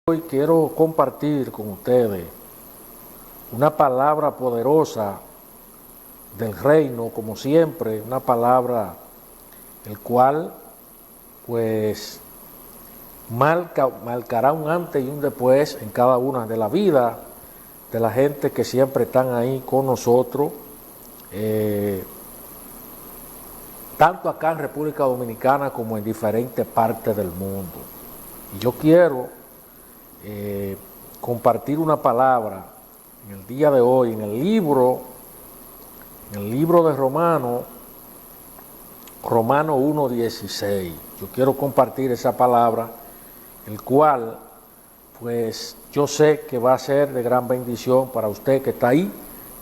Hoy quiero compartir con ustedes una palabra poderosa del reino, como siempre, una palabra el cual pues marcará un antes y un después en cada una de la vida de la gente que siempre están ahí con nosotros, tanto acá en República Dominicana como en diferentes partes del mundo. Y yo quiero compartir una palabra en el día de hoy, en el libro de Romanos 1:16. Yo quiero compartir esa palabra, el cual pues yo sé que va a ser de gran bendición para usted que está ahí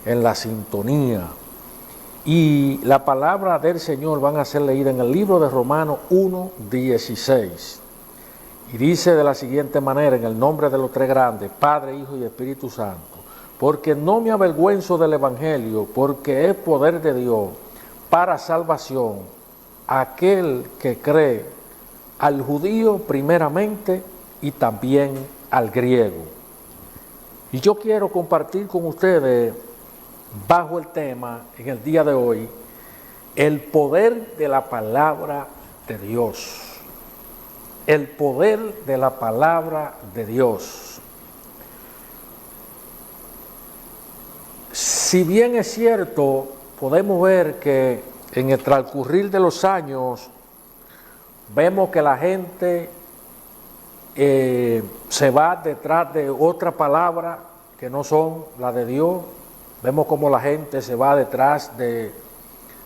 en la sintonía. Y la palabra del Señor van a ser leídas en el libro de Romanos 1:16. Y dice de la siguiente manera, en el nombre de los tres grandes, Padre, Hijo y Espíritu Santo: porque no me avergüenzo del Evangelio, porque es poder de Dios para salvación a aquel que cree, al judío primeramente y también al griego. Y yo quiero compartir con ustedes, bajo el tema en el día de hoy, el poder de la palabra de Dios. El poder de la palabra de Dios. Si bien es cierto, podemos ver que en el transcurrir de los años vemos que la gente se va detrás de otra palabra que no son la de Dios. Vemos como la gente se va detrás de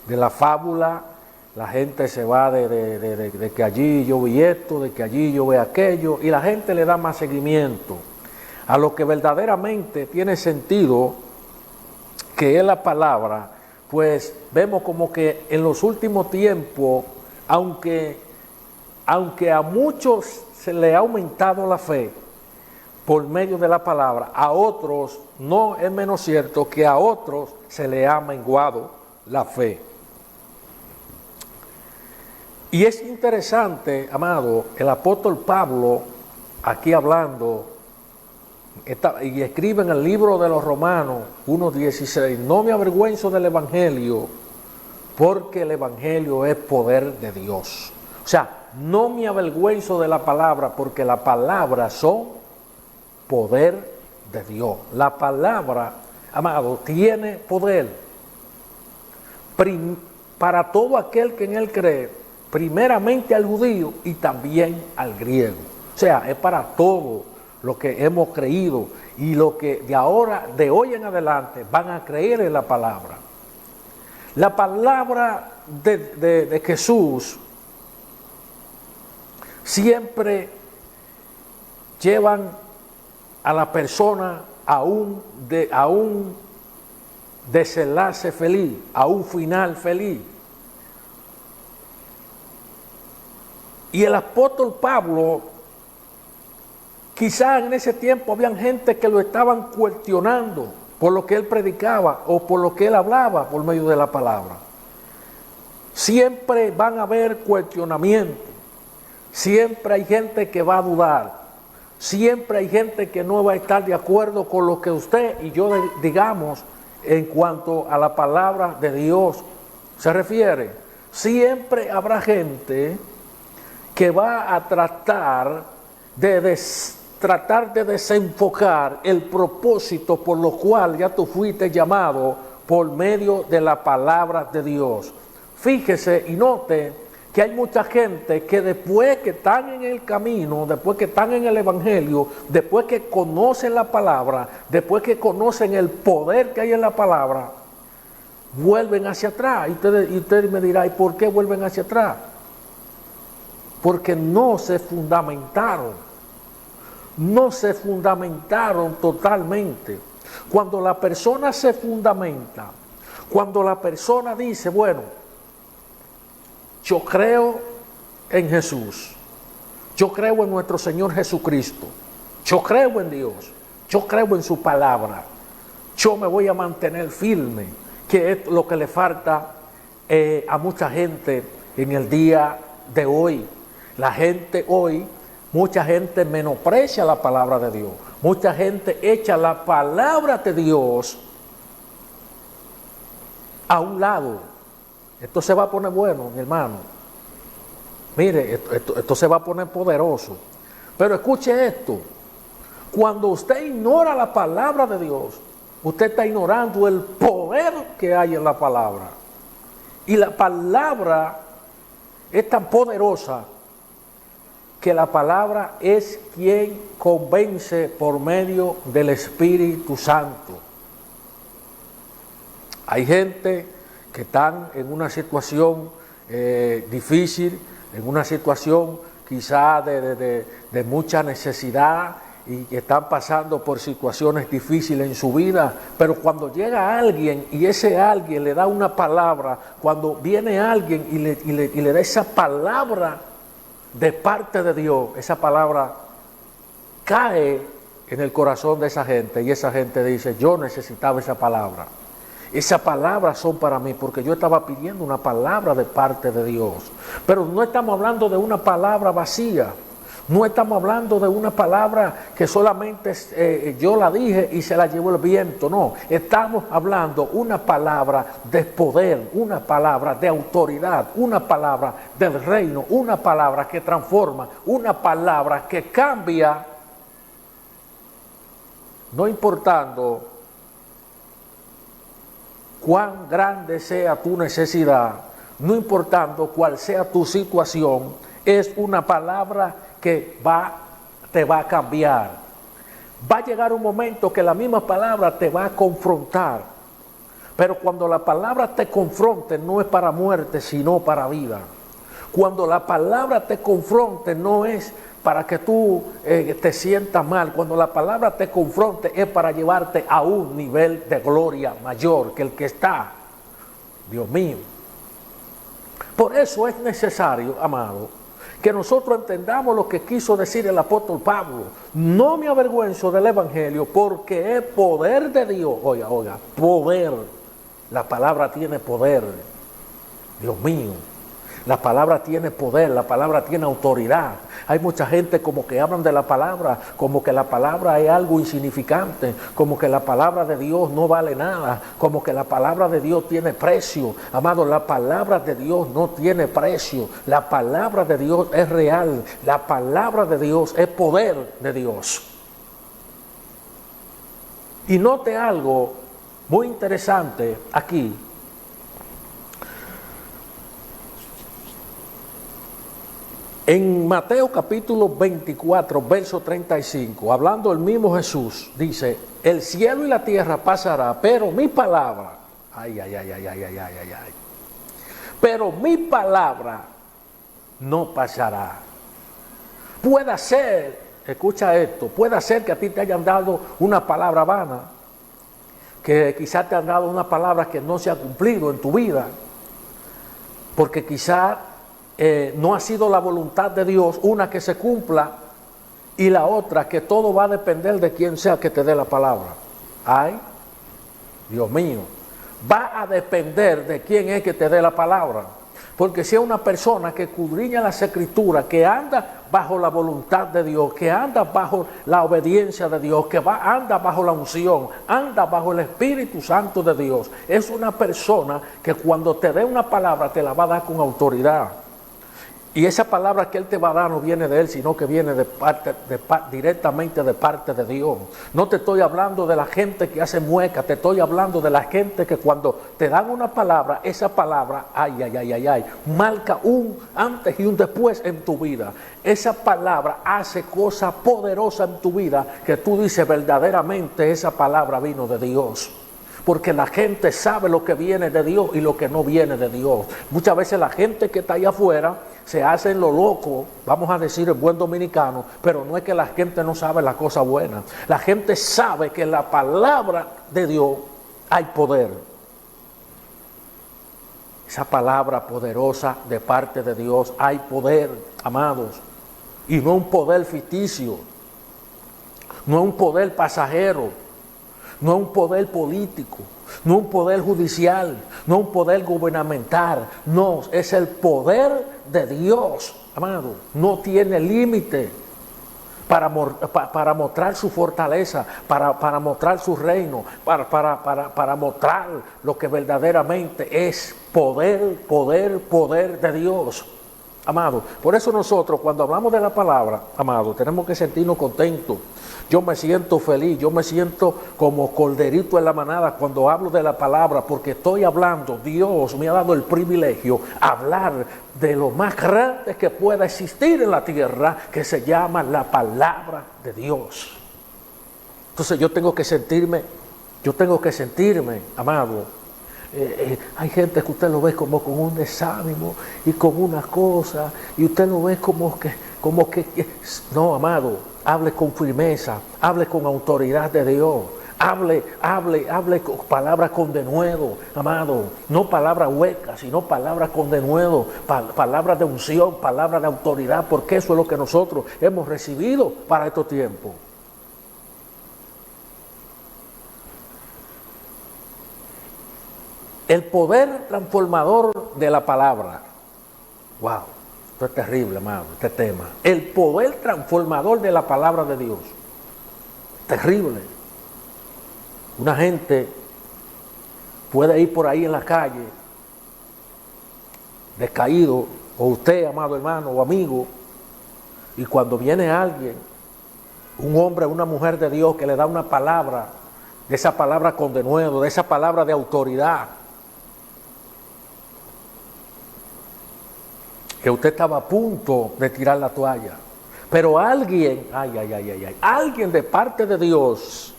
la fábula. La gente se va de que allí yo vi esto, de que allí yo vi aquello, y la gente le da más seguimiento a lo que verdaderamente tiene sentido, que es la palabra. Pues vemos como que en los últimos tiempos, aunque a muchos se le ha aumentado la fe por medio de la palabra, a otros no es menos cierto que a otros se le ha menguado la fe. Y es interesante, amado, el apóstol Pablo, aquí hablando, y escribe en el libro de los Romanos 1:16, no me avergüenzo del Evangelio, porque el Evangelio es poder de Dios. O sea, no me avergüenzo de la palabra, porque la palabra son poder de Dios. La palabra, amado, tiene poder para todo aquel que en él cree, primeramente al judío y también al griego. O sea, es para todo lo que hemos creído y lo que de hoy en adelante van a creer en la palabra. La palabra de Jesús siempre llevan a la persona a un desenlace feliz, a un final feliz. Y el apóstol Pablo, quizás en ese tiempo habían gente que lo estaban cuestionando por lo que él predicaba o por lo que él hablaba por medio de la palabra. Siempre van a haber cuestionamientos, siempre hay gente que va a dudar, siempre hay gente que no va a estar de acuerdo con lo que usted y yo digamos en cuanto a la palabra de Dios se refiere. Siempre habrá gente que va a tratar de desenfocar el propósito por lo cual ya tú fuiste llamado por medio de la palabra de Dios. Fíjese y note que hay mucha gente que después que están en el camino, después que están en el Evangelio, después que conocen la palabra, después que conocen el poder que hay en la palabra, vuelven hacia atrás. Y usted me dirá, ¿y por qué vuelven hacia atrás? Porque no se fundamentaron totalmente. Cuando la persona se fundamenta, cuando la persona dice, bueno, yo creo en Jesús, yo creo en nuestro Señor Jesucristo, yo creo en Dios, yo creo en su palabra, yo me voy a mantener firme, que es lo que le falta a mucha gente en el día de hoy. La gente hoy Mucha gente menosprecia la palabra de Dios. Mucha gente echa la palabra de Dios a un lado. Esto se va a poner bueno, mi hermano. Mire, esto se va a poner poderoso. Pero escuche esto. Cuando usted ignora la palabra de Dios, usted está ignorando el poder que hay en la palabra. Y la palabra es tan poderosa que la palabra es quien convence por medio del Espíritu Santo. Hay gente que están en una situación difícil, en una situación quizá de mucha necesidad, y que están pasando por situaciones difíciles en su vida, pero cuando llega alguien y ese alguien le da una palabra, cuando viene alguien y le da esa palabra de parte de Dios, esa palabra cae en el corazón de esa gente, y esa gente dice: yo necesitaba esa palabra. Esas palabras son para mí, porque yo estaba pidiendo una palabra de parte de Dios. Pero no estamos hablando de una palabra vacía. No estamos hablando de una palabra que solamente yo la dije y se la llevó el viento. No, estamos hablando una palabra de poder, una palabra de autoridad, una palabra del reino, una palabra que transforma, una palabra que cambia, no importando cuán grande sea tu necesidad, no importando cuál sea tu situación, es una palabra que te va a cambiar. Va a llegar un momento que la misma palabra te va a confrontar, pero cuando la palabra te confronte no es para muerte, sino para vida. Cuando la palabra te confronte no es para que tú te sientas mal. Cuando la palabra te confronte es para llevarte a un nivel de gloria mayor que el que está. Dios mío. Por eso es necesario, amado, que nosotros entendamos lo que quiso decir el apóstol Pablo. No me avergüenzo del evangelio, porque es poder de Dios. Oiga, poder. La palabra tiene poder. Dios mío. La palabra tiene poder, la palabra tiene autoridad. Hay mucha gente como que hablan de la palabra, como que la palabra es algo insignificante, como que la palabra de Dios no vale nada, como que la palabra de Dios tiene precio. Amado, la palabra de Dios no tiene precio. La palabra de Dios es real. La palabra de Dios es poder de Dios. Y note algo muy interesante aquí. En Mateo capítulo 24, verso 35, hablando el mismo Jesús, dice: el cielo y la tierra pasará, pero mi palabra, pero mi palabra no pasará. Puede ser, escucha esto, puede ser que a ti te hayan dado una palabra vana, que quizás te han dado una palabra que no se ha cumplido en tu vida, porque quizás no ha sido la voluntad de Dios, una que se cumpla, y la otra que todo va a depender de quien sea que te dé la palabra. Ay, Dios mío, va a depender de quién es que te dé la palabra. Porque si es una persona que escudriña las escrituras, que anda bajo la voluntad de Dios, que anda bajo la obediencia de Dios, que anda bajo la unción, anda bajo el Espíritu Santo de Dios, es una persona que cuando te dé una palabra te la va a dar con autoridad. Y esa palabra que Él te va a dar no viene de Él, sino que viene directamente de parte de Dios. No te estoy hablando de la gente que hace muecas, te estoy hablando de la gente que cuando te dan una palabra, esa palabra, marca un antes y un después en tu vida. Esa palabra hace cosas poderosas en tu vida que tú dices: verdaderamente esa palabra vino de Dios. Porque la gente sabe lo que viene de Dios y lo que no viene de Dios. Muchas veces la gente que está allá afuera se hace lo loco, vamos a decir el buen dominicano, pero no es que la gente no sabe la cosa buena. La gente sabe que en la palabra de Dios hay poder. Esa palabra poderosa de parte de Dios, hay poder, amados. Y no un poder ficticio, no un poder pasajero, no un poder político, no un poder judicial, no un poder gubernamental. No, es el poder de Dios, amado. No tiene límite. para mostrar su fortaleza, para mostrar su reino, para mostrar lo que verdaderamente es poder de Dios. Amado, por eso nosotros cuando hablamos de la palabra, amado, tenemos que sentirnos contentos. Yo me siento feliz, yo me siento como corderito en la manada cuando hablo de la palabra, porque estoy hablando, Dios me ha dado el privilegio de hablar de lo más grande que pueda existir en la tierra, que se llama la palabra de Dios. Entonces yo tengo que sentirme, amado. Hay gente que usted lo ve como con un desánimo y con una cosa, y usted lo ve como que no, amado, hable con firmeza, hable con autoridad de Dios, hable con palabras con denuedo, amado, no palabras huecas, sino palabras con denuedo, palabras de unción, palabras de autoridad, porque eso es lo que nosotros hemos recibido para estos tiempos. El poder transformador de la palabra. Wow, esto es terrible, amado, este tema. El poder transformador de la palabra de Dios. Terrible. Una gente puede ir por ahí en la calle, descaído, o usted, amado hermano o amigo, y cuando viene alguien, un hombre o una mujer de Dios que le da una palabra, de esa palabra con denuedo, de esa palabra de autoridad, que usted estaba a punto de tirar la toalla, pero alguien, alguien de parte de Dios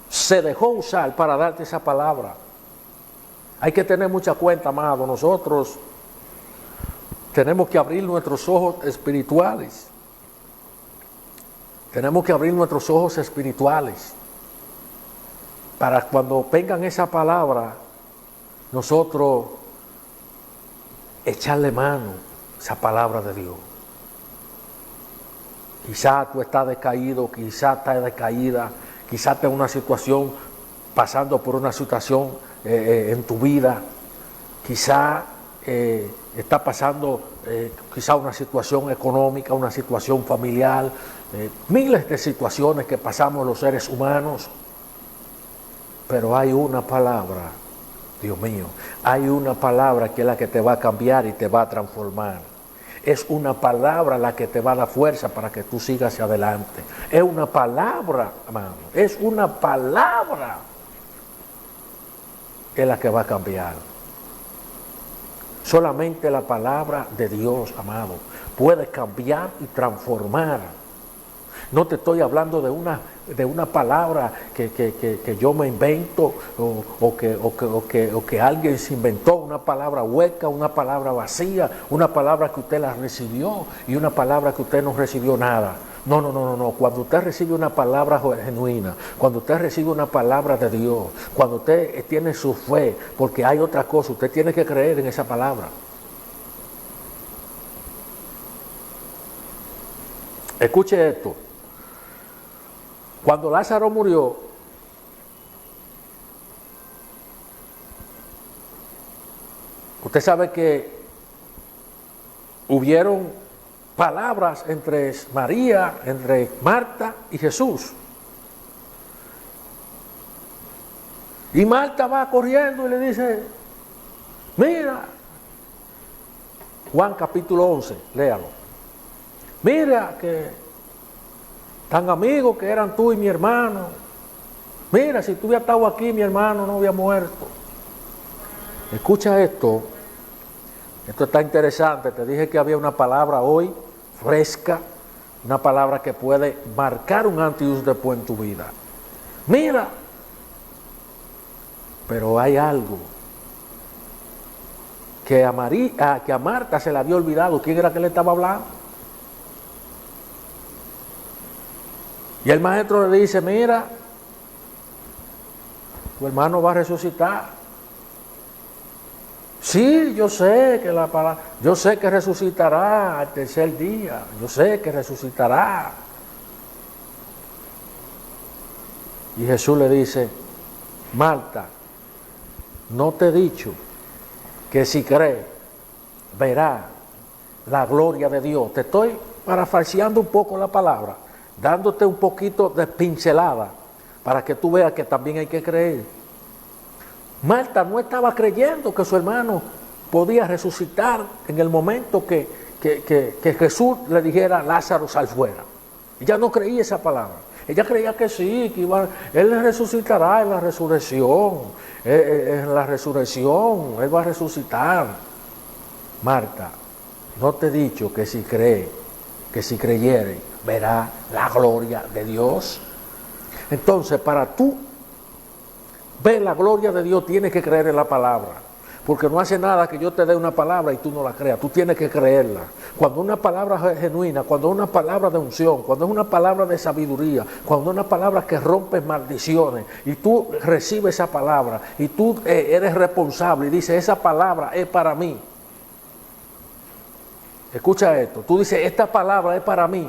se dejó usar para darte esa palabra. Hay que tener mucha cuenta, amado. Nosotros tenemos que abrir nuestros ojos espirituales. Tenemos que abrir nuestros ojos espirituales para cuando vengan esa palabra, nosotros echarle mano esa palabra de Dios. Quizás tú estás decaído, quizás estás decaída, quizás estás en una situación, pasando por una situación en tu vida, quizás estás pasando quizás una situación económica, una situación familiar, miles de situaciones que pasamos los seres humanos, pero hay una palabra, Dios mío, hay una palabra que es la que te va a cambiar y te va a transformar. Es una palabra la que te va a dar fuerza para que tú sigas hacia adelante. Es una palabra, amado. Es una palabra que es la que va a cambiar. Solamente la palabra de Dios, amado, puede cambiar y transformar. No te estoy hablando de una palabra que yo me invento o que alguien se inventó, una palabra hueca, una palabra vacía, una palabra que usted la recibió y una palabra que usted no recibió nada. No. Cuando usted recibe una palabra genuina, cuando usted recibe una palabra de Dios, cuando usted tiene su fe, porque hay otra cosa, usted tiene que creer en esa palabra. Escuche esto. Cuando Lázaro murió, usted sabe que hubieron palabras entre María, entre Marta y Jesús. Y Marta va corriendo y le dice, mira, Juan capítulo 11, léalo. Mira que tan amigos que eran tú y mi hermano. Mira, si tú hubieras estado aquí, mi hermano no había muerto. Escucha esto. Esto está interesante. Te dije que había una palabra hoy, fresca, una palabra que puede marcar un antes y un después en tu vida. Mira. Pero hay algo que a Marta se le había olvidado. ¿Quién era que le estaba hablando? Y el maestro le dice, mira, tu hermano va a resucitar. Sí, yo sé que resucitará al tercer día, yo sé que resucitará. Y Jesús le dice, Marta, no te he dicho que si crees, verá la gloria de Dios. Te estoy parafraseando un poco la palabra. dándote un poquito de pincelada para que tú veas que también hay que creer. Marta no estaba creyendo que su hermano podía resucitar en el momento que Jesús le dijera: Lázaro, sal fuera. Ella no creía esa palabra. Ella creía que sí, que Él resucitará en la resurrección. En la resurrección, Él va a resucitar. Marta, no te he dicho que si cree, que si creyere, verá la gloria de Dios. Entonces, para tú ver la gloria de Dios, tienes que creer en la palabra. Porque no hace nada que yo te dé una palabra y tú no la creas. Tú tienes que creerla. Cuando una palabra es genuina, cuando es una palabra de unción, cuando es una palabra de sabiduría, cuando es una palabra que rompe maldiciones, y tú recibes esa palabra, y tú eres responsable y dices: esa palabra es para mí. Escucha esto. Tú dices: esta palabra es para mí.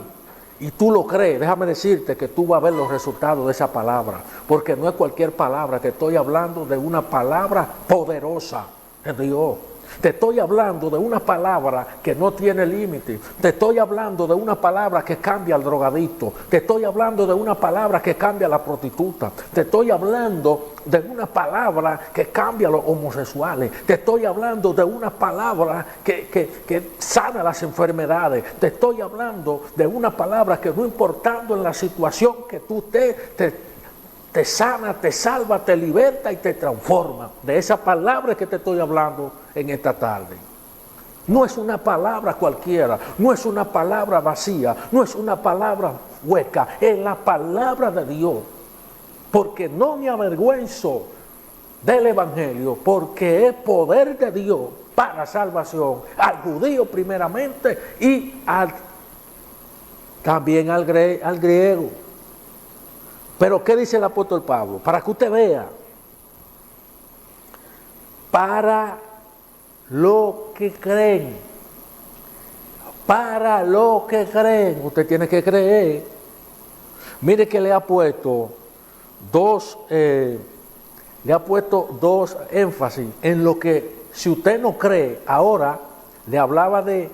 Y tú lo crees, déjame decirte que tú vas a ver los resultados de esa palabra, porque no es cualquier palabra, te estoy hablando de una palabra poderosa de Dios. Te estoy hablando de una palabra que no tiene límite. Te estoy hablando de una palabra que cambia al drogadicto. Te estoy hablando de una palabra que cambia a la prostituta. Te estoy hablando de una palabra que cambia a los homosexuales. Te estoy hablando de una palabra que sana las enfermedades. Te estoy hablando de una palabra que, no importando en la situación que tú te sana, te salva, te liberta y te transforma. De esa palabra que te estoy hablando en esta tarde. No es una palabra cualquiera, no es una palabra vacía, no es una palabra hueca, es la palabra de Dios. Porque no me avergüenzo del Evangelio, porque es poder de Dios para salvación al judío primeramente y también al griego. Pero ¿qué dice el apóstol Pablo? Para que usted vea. Para lo que creen. Para lo que creen. Usted tiene que creer. Mire que le ha puesto dos énfasis en lo que, si usted no cree, ahora le hablaba de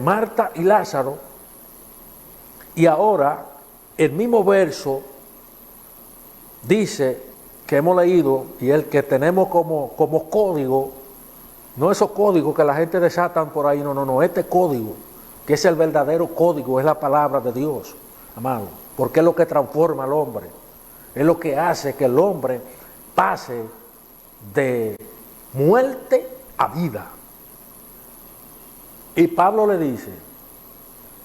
Marta y Lázaro, y ahora el mismo verso dice que hemos leído, y el que tenemos como código, no esos códigos que la gente desatan por ahí, no, este código, que es el verdadero código, es la palabra de Dios, amado, porque es lo que transforma al hombre, es lo que hace que el hombre pase de muerte a vida. Y Pablo le dice: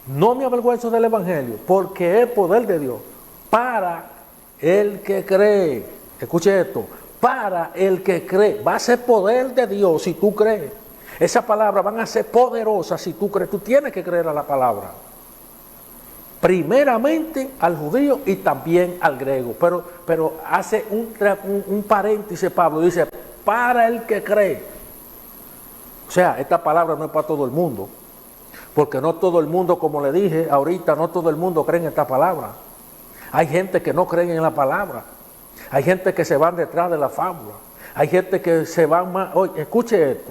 no me avergüenzo del Evangelio, porque es poder de Dios para el que cree. Escuche esto: para el que cree. Va a ser poder de Dios si tú crees. Esas palabras van a ser poderosas si tú crees. Tú tienes que creer a la palabra. Primeramente al judío y también al griego. Pero hace un paréntesis Pablo. Dice: para el que cree. O sea, esta palabra no es para todo el mundo. Porque no todo el mundo, como le dije ahorita, no todo el mundo cree en esta palabra. Hay gente que no cree en la palabra. Hay gente que se van detrás de la fábula. Hay gente que se van más... Oye, escuche esto.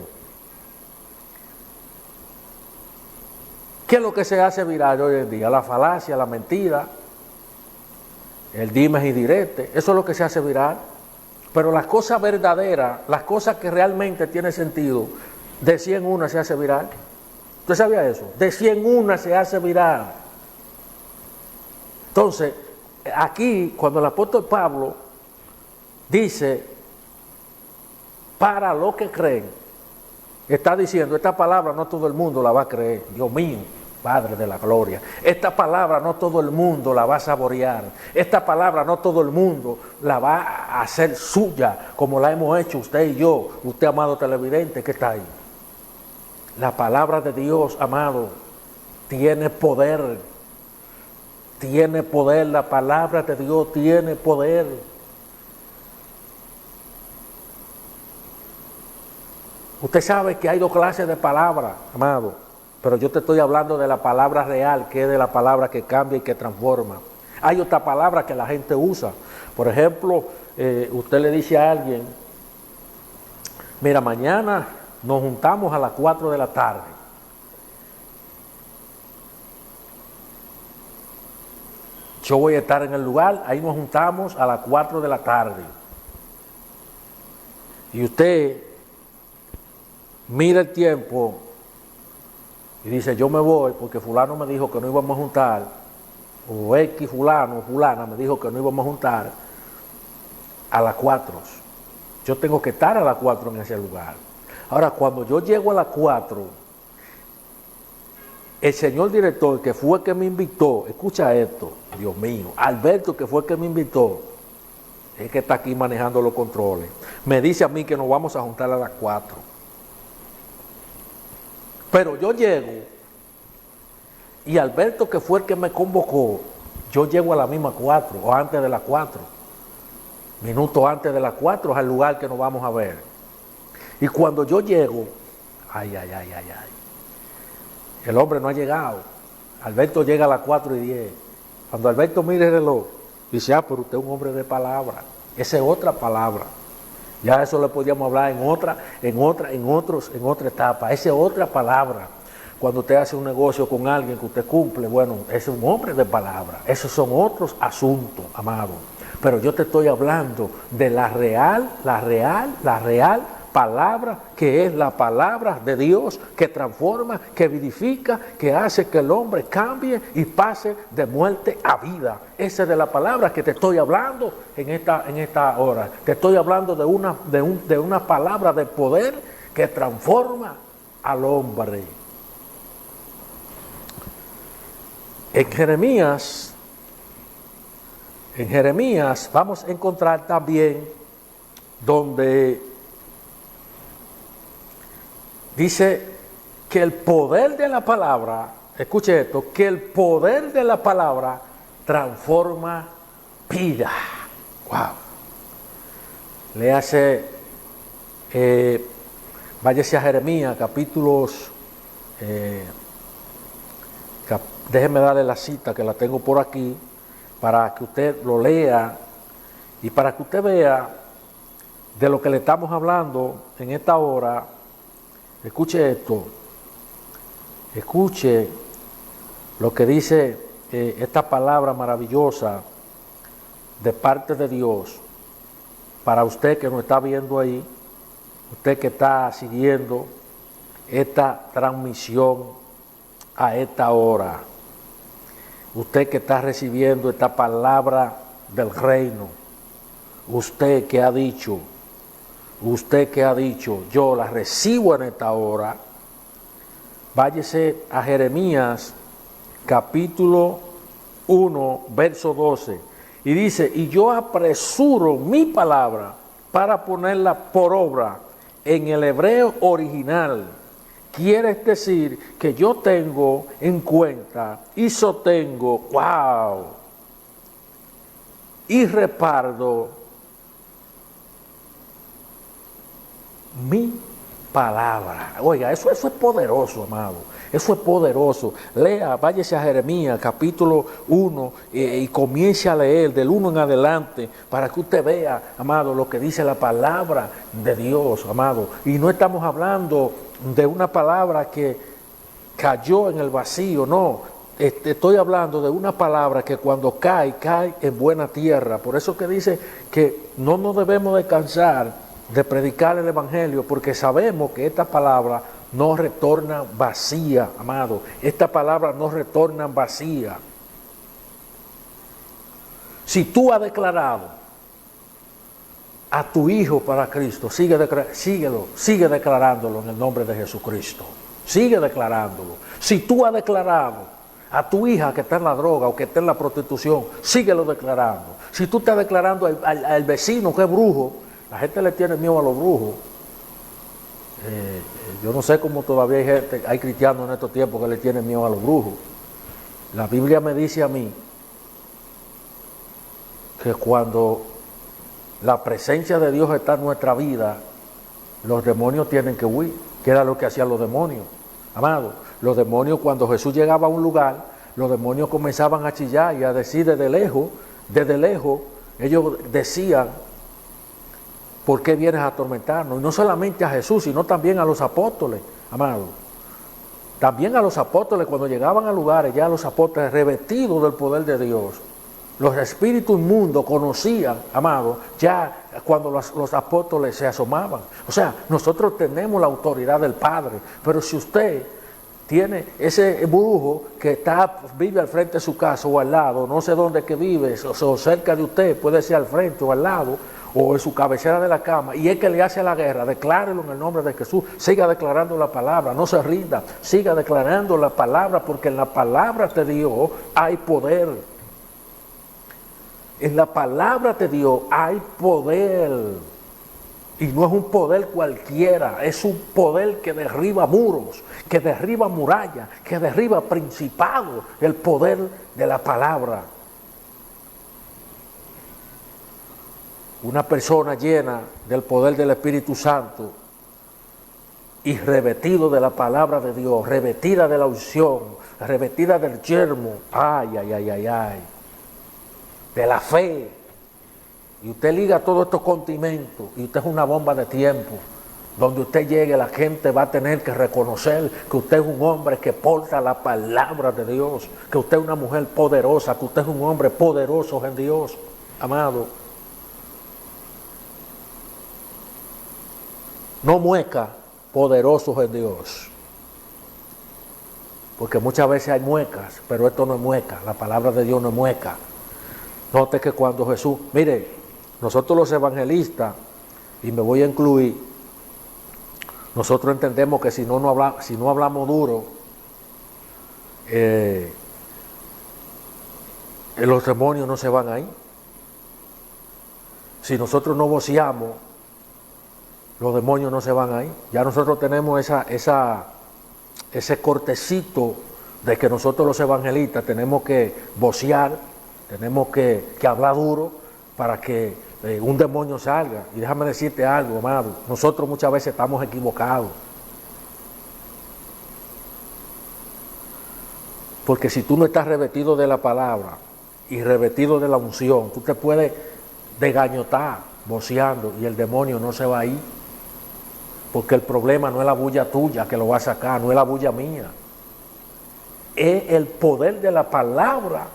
¿Qué es lo que se hace viral hoy en día? La falacia, la mentira, el dimes y direte. Eso es lo que se hace viral. Pero las cosas verdaderas, las cosas que realmente tienen sentido, de 100 una se hace viral. ¿Usted sabía eso? De 100 una se hace viral. Entonces, aquí, cuando el apóstol Pablo dice, para los que creen, está diciendo, esta palabra no todo el mundo la va a creer. Dios mío, Padre de la gloria. Esta palabra no todo el mundo la va a saborear. Esta palabra no todo el mundo la va a hacer suya, como la hemos hecho usted y yo, usted, amado televidente, que está ahí. La palabra de Dios, amado, tiene poder. Tiene poder, la palabra de Dios tiene poder. Usted sabe que hay dos clases de palabras, amado, pero yo te estoy hablando de la palabra real, que es de la palabra que cambia y que transforma. Hay otra palabra que la gente usa. Por ejemplo, usted le dice a alguien, mira, mañana nos juntamos a las 4 de la tarde. yo voy a estar en el lugar, ahí nos juntamos a las 4 de la tarde. Y usted mira el tiempo y dice, yo me voy porque fulano me dijo que no íbamos a juntar, o X fulano o fulana me dijo que no íbamos a juntar a las 4. Yo tengo que estar a las 4 en ese lugar. Ahora, cuando yo llego a las 4, el señor director, que fue el que me invitó, escucha esto, Dios mío, Alberto, que fue el que me invitó, es que está aquí manejando los controles, me dice a mí que nos vamos a juntar a las 4. Pero yo llego, y Alberto, que fue el que me convocó, yo llego a la misma 4, o antes de las 4, minutos antes de las 4, al lugar que nos vamos a ver. Y cuando yo llego, ay, el hombre no ha llegado. Alberto llega a las 4:10. Cuando Alberto mire el reloj, dice, pero usted es un hombre de palabra. Esa es otra palabra. Ya eso le podíamos hablar en otra etapa. Esa es otra palabra. Cuando usted hace un negocio con alguien que usted cumple, bueno, ese es un hombre de palabra. Esos son otros asuntos, amado. Pero yo te estoy hablando de la real palabra, que es la palabra de Dios, que transforma, que vivifica, que hace que el hombre cambie y pase de muerte a vida. Esa es de la palabra que te estoy hablando en esta hora. Te estoy hablando de una palabra de poder que transforma al hombre. En Jeremías vamos a encontrar también donde dice que el poder de la palabra, escuche esto, que el poder de la palabra transforma vida. Wow. Léase, váyase a Jeremías, capítulos, déjeme darle la cita que la tengo por aquí, para que usted lo lea y para que usted vea de lo que le estamos hablando en esta hora. Escuche esto, escuche lo que dice esta palabra maravillosa de parte de Dios para usted que nos está viendo ahí, usted que está siguiendo esta transmisión a esta hora, usted que está recibiendo esta palabra del reino, usted que ha dicho, yo la recibo en esta hora, váyase a Jeremías capítulo 1, verso 12, y dice, y yo apresuro mi palabra para ponerla por obra en el hebreo original. Quiere decir que yo tengo en cuenta y sostengo, wow, y reparto mi palabra. Oiga, eso es poderoso, amado. Eso es poderoso. Lea, váyase a Jeremías capítulo 1 y comience a leer del 1 en adelante para que usted vea, amado, lo que dice la palabra de Dios, amado. Y no estamos hablando de una palabra que cayó en el vacío, no. Estoy hablando de una palabra que cuando cae en buena tierra. Por eso que dice que no nos debemos de cansar de predicar el evangelio, porque sabemos que esta palabra no retorna vacía, amado. Esta palabra no retorna vacía. Si tú has declarado a tu hijo para Cristo, sigue declarándolo en el nombre de Jesucristo. Sigue declarándolo. Si tú has declarado a tu hija que está en la droga o que está en la prostitución, síguelo declarando. Si tú estás declarando al vecino que es brujo, la gente le tiene miedo a los brujos. Yo no sé cómo todavía hay cristianos en estos tiempos que le tienen miedo a los brujos. La Biblia me dice a mí que cuando la presencia de Dios está en nuestra vida, los demonios tienen que huir, que era lo que hacían los demonios. Amado, los demonios, cuando Jesús llegaba a un lugar, los demonios comenzaban a chillar y a decir desde lejos, ellos decían, ¿por qué vienes a atormentarnos? Y no solamente a Jesús, sino también a los apóstoles, amado. También a los apóstoles, cuando llegaban a lugares, ya los apóstoles revestidos del poder de Dios, Los espíritus inmundos conocían, amado, ya cuando los apóstoles se asomaban. O sea, nosotros tenemos la autoridad del Padre, pero si usted tiene ese brujo que vive al frente de su casa o al lado, no sé dónde que vive, o cerca de usted, puede ser al frente o al lado, o en su cabecera de la cama, y es que le hace la guerra, declárelo en el nombre de Jesús, siga declarando la palabra, no se rinda, siga declarando la palabra, porque en la palabra de Dios hay poder. En la palabra de Dios hay poder, y no es un poder cualquiera, es un poder que derriba muros, que derriba murallas, que derriba principados, el poder de la palabra. Una persona llena del poder del Espíritu Santo y revestido de la palabra de Dios, revestida de la unción, revestida del yermo, de la fe, y usted liga todos estos condimentos y usted es una bomba de tiempo. Donde usted llegue, la gente va a tener que reconocer que usted es un hombre que porta la palabra de Dios, que usted es una mujer poderosa, que usted es un hombre poderoso en Dios, amado. No muecas, poderosos en Dios. Porque muchas veces hay muecas, pero esto no es mueca, la palabra de Dios no es mueca. Note que cuando Jesús, mire, nosotros los evangelistas, y me voy a incluir, nosotros entendemos que si no hablamos duro, los demonios no se van ahí. Si nosotros no voceamos, los demonios no se van ahí. Ya nosotros tenemos ese cortecito de que nosotros los evangelistas tenemos que vocear, tenemos que hablar duro para que un demonio salga. Y déjame decirte algo, amado, nosotros muchas veces estamos equivocados. Porque si tú no estás revestido de la palabra y revestido de la unción, tú te puedes desgañotar voceando y el demonio no se va a ir. Porque el problema no es la bulla tuya que lo va a sacar, no es la bulla mía. Es el poder de la palabra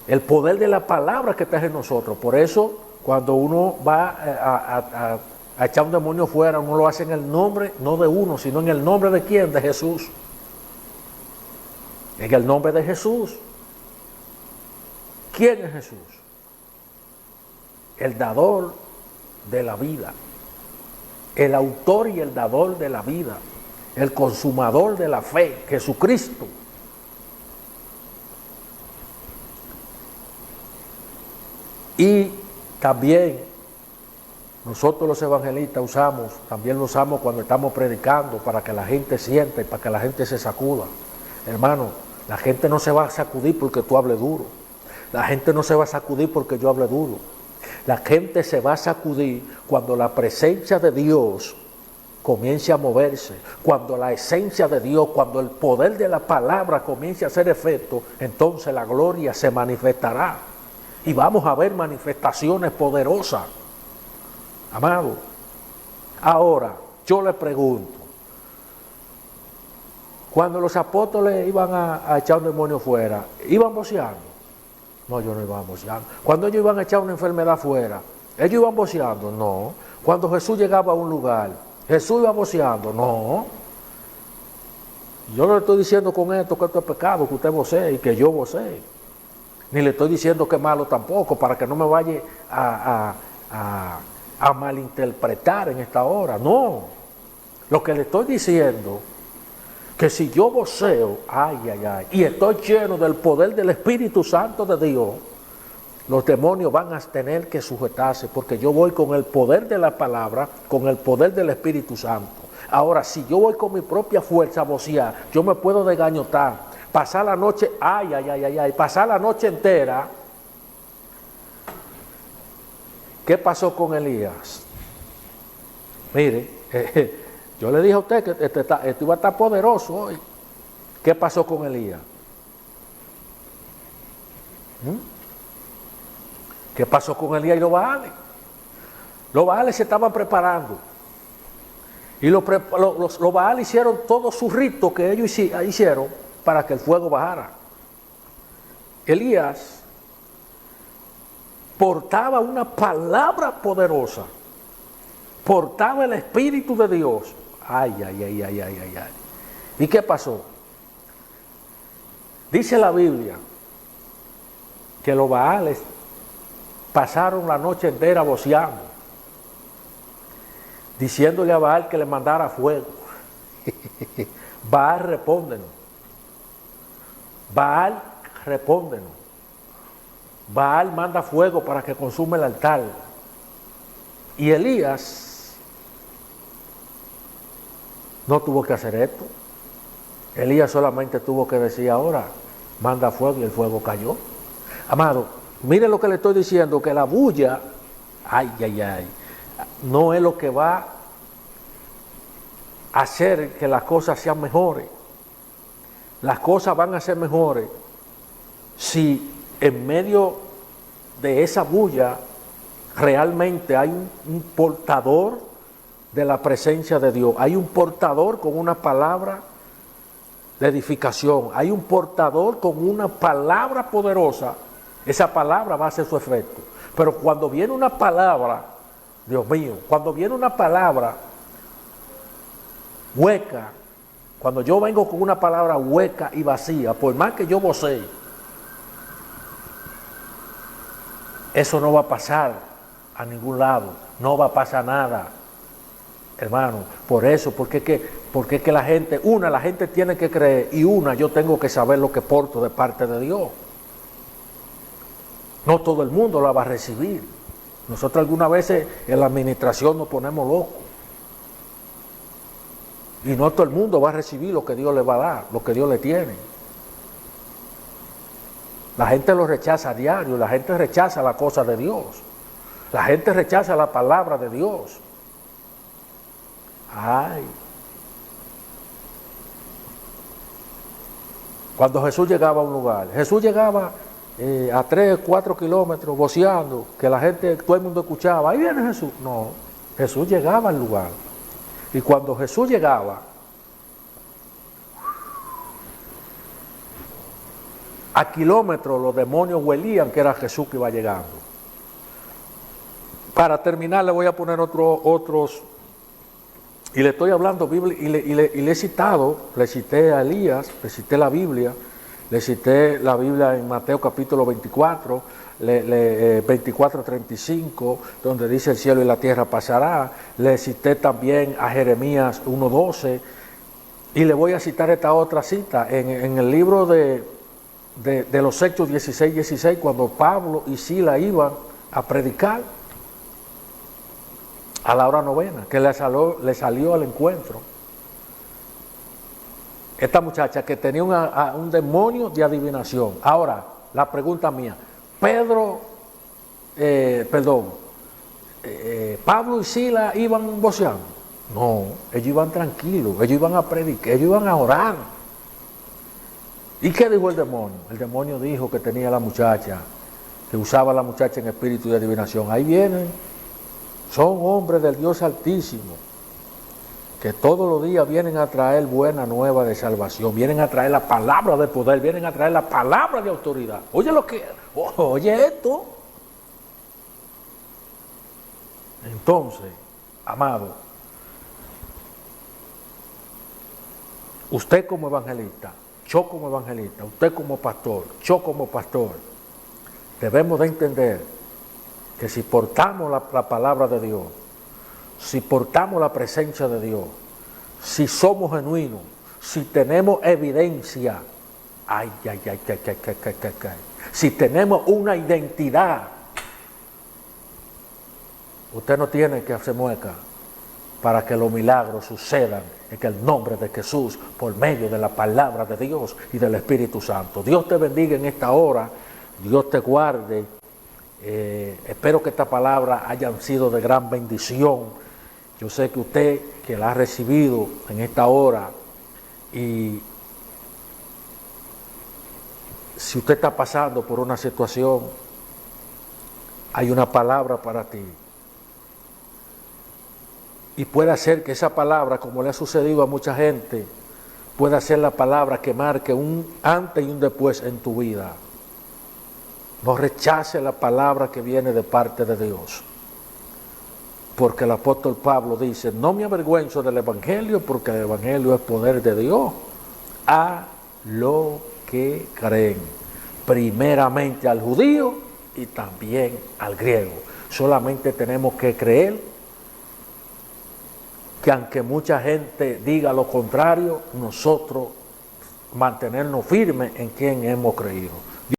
el poder de la palabra que está en nosotros. Por eso, cuando uno va a echar un demonio fuera, uno lo hace en el nombre, no de uno, sino en el nombre de ¿quién? De Jesús. En el nombre de Jesús. ¿Quién es Jesús? El dador de la vida, el autor y el dador de la vida, el consumador de la fe, Jesucristo. Y también nosotros los evangelistas también lo usamos cuando estamos predicando para que la gente sienta y para que la gente se sacuda. Hermano, la gente no se va a sacudir porque tú hables duro. La gente no se va a sacudir porque yo hable duro. La gente se va a sacudir cuando la presencia de Dios comience a moverse, cuando la esencia de Dios, cuando el poder de la palabra comience a hacer efecto, entonces la gloria se manifestará y vamos a ver manifestaciones poderosas, amado. Ahora, yo le pregunto, cuando los apóstoles iban a echar un demonio fuera, ¿iban voceando? No, yo no iba voceando. Cuando ellos iban a echar una enfermedad fuera, ¿ellos iban voceando? No. Cuando Jesús llegaba a un lugar, ¿Jesús iba voceando? No. Yo no le estoy diciendo con esto que esto es pecado, que usted vocee y que yo vocee. Ni le estoy diciendo que es malo tampoco, para que no me vaya a malinterpretar en esta hora. No. Lo que le estoy diciendo, que si yo voceo, y estoy lleno del poder del Espíritu Santo de Dios, los demonios van a tener que sujetarse, porque yo voy con el poder de la palabra, con el poder del Espíritu Santo. Ahora, si yo voy con mi propia fuerza a vocear, yo me puedo desgañotar, pasar la noche, pasar la noche entera. ¿Qué pasó con Elías? Mire, yo le dije a usted que esto iba a estar poderoso hoy. ¿Qué pasó con Elías? ¿Qué pasó con Elías y los Baales? Los Baales se estaban preparando. Y los Baales hicieron todo su rito que ellos hicieron para que el fuego bajara. Elías portaba una palabra poderosa, portaba el Espíritu de Dios. Ay, ay, ay, ay, ay, ay, ay. ¿Y qué pasó? Dice la Biblia que los Baales pasaron la noche entera voceando, diciéndole a Baal que le mandara fuego. Baal, respóndenos. Baal, respóndenos. Baal manda fuego para que consume el altar. Y Elías no tuvo que hacer esto. Elías solamente tuvo que decir ahora, manda fuego, y el fuego cayó. Amado, mire lo que le estoy diciendo, que la bulla, ay, ay, ay, no es lo que va a hacer que las cosas sean mejores. Las cosas van a ser mejores si en medio de esa bulla realmente hay un portador de la presencia de Dios, hay un portador con una palabra de edificación, hay un portador con una palabra poderosa. Esa palabra va a hacer su efecto. Pero cuando viene una palabra, Dios mío, cuando viene una palabra hueca, cuando yo vengo con una palabra hueca y vacía, por más que yo vocee, eso no va a pasar a ningún lado, no va a pasar nada, hermano. Por eso, porque es que la gente tiene que creer, y yo tengo que saber lo que porto de parte de Dios. No todo el mundo la va a recibir. Nosotros algunas veces en la administración nos ponemos locos. Y no todo el mundo va a recibir lo que Dios le va a dar, lo que Dios le tiene. La gente lo rechaza a diario, la gente rechaza la cosa de Dios. La gente rechaza la palabra de Dios. Ay. Cuando Jesús llegaba a un lugar, Jesús llegaba a 3, 4 kilómetros voceando, que la gente, todo el mundo escuchaba, ahí viene Jesús. No, Jesús llegaba al lugar. Y cuando Jesús llegaba, a kilómetros los demonios huelían que era Jesús que iba llegando. Para terminar le voy a poner otros, y le estoy hablando Biblia, y le he citado, le cité a Elías, le cité la Biblia, le cité la Biblia en Mateo capítulo 24, 24:35, donde dice el cielo y la tierra pasará. Le cité también a Jeremías 1:12, y le voy a citar esta otra cita en el libro de los Hechos 16:16, cuando Pablo y Sila iban a predicar a la hora novena, que le salió al encuentro esta muchacha que tenía un demonio de adivinación. Ahora, la pregunta mía, Pablo y Sila iban voceando. No, ellos iban tranquilos, ellos iban a predicar, ellos iban a orar. ¿Y qué dijo el demonio? El demonio dijo que tenía la muchacha, que usaba a la muchacha en espíritu de adivinación. Ahí vienen, son hombres del Dios Altísimo, que todos los días vienen a traer buena nueva de salvación, vienen a traer la palabra de poder, vienen a traer la palabra de autoridad. Oye esto. Entonces, amado, usted como evangelista, yo como evangelista, usted como pastor, yo como pastor, debemos de entender que si portamos la palabra de Dios, si portamos la presencia de Dios, si somos genuinos, si tenemos evidencia, si tenemos una identidad, usted no tiene que hacer mueca para que los milagros sucedan en el nombre de Jesús, por medio de la palabra de Dios y del Espíritu Santo. Dios te bendiga en esta hora, Dios te guarde. Espero que esta palabra haya sido de gran bendición. Yo sé que usted que la ha recibido en esta hora, y si usted está pasando por una situación, hay una palabra para ti. Y puede ser que esa palabra, como le ha sucedido a mucha gente, pueda ser la palabra que marque un antes y un después en tu vida. No rechace la palabra que viene de parte de Dios. Porque el apóstol Pablo dice, no me avergüenzo del Evangelio, porque el Evangelio es poder de Dios a lo que creen. Primeramente al judío y también al griego. Solamente tenemos que creer que aunque mucha gente diga lo contrario, nosotros mantenernos firmes en quien hemos creído.